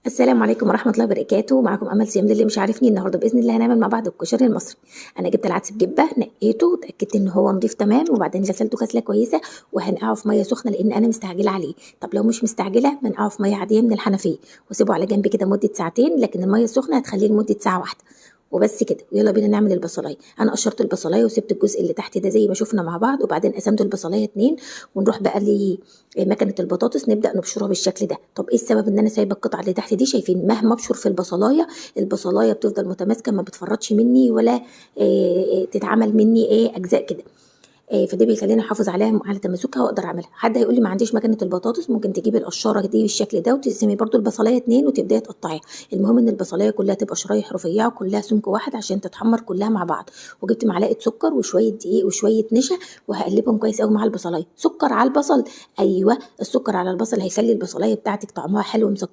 السلام عليكم ورحمة الله وبركاته. معاكم أمل صيام للي مش عارفني. النهارده بإذن الله هنعمل مع بعض الكشري المصري. أنا جبت العدس بجبة، نقيته وتأكدت إن هو نضيف تمام، وبعدين غسلته غسلة كويسة وهنقعه في مية سخنة لأن أنا مستعجلة عليه. طب لو مش مستعجلة بنقعه في مية عادية من الحنفية واسيبه على جنب كده مدة ساعتين، لكن المية السخنة هتخليه لمدة ساعة واحدة وبس كده. ويلا بينا نعمل البصلايه. انا قشرت البصلايه وسبت الجزء اللي تحت ده زي ما شفنا مع بعض، وبعدين قسمت البصلايه اتنين. ونروح بقى لمكنه البطاطس نبدا نبشرها بالشكل ده. طب ايه السبب ان انا سايبه القطعه اللي تحت دي؟ شايفين مهما ابشر في البصلايه، البصلايه بتفضل متماسكه ما بتفرطش مني ولا تتعمل مني اجزاء كده. فده بيخليني احافظ عليها على تماسكها واقدر اعملها. حد هيقول لي ما عنديش مكنه البطاطس، ممكن تجيبي القشاره دي بالشكل ده وتقسمي برده البصلايه اتنين وتبداي تقطعيها. المهم ان البصلايه كلها تبقى شرايح رفيعه كلها سمك واحد عشان تتحمر كلها مع بعض. وجبت معلقه سكر وشويه دقيق وشويه نشا وهقلبهم كويس قوي مع البصلايه. سكر على البصل، ايوه السكر على البصل هيخلي البصلايه بتاعتك طعمها حلو ومسكر.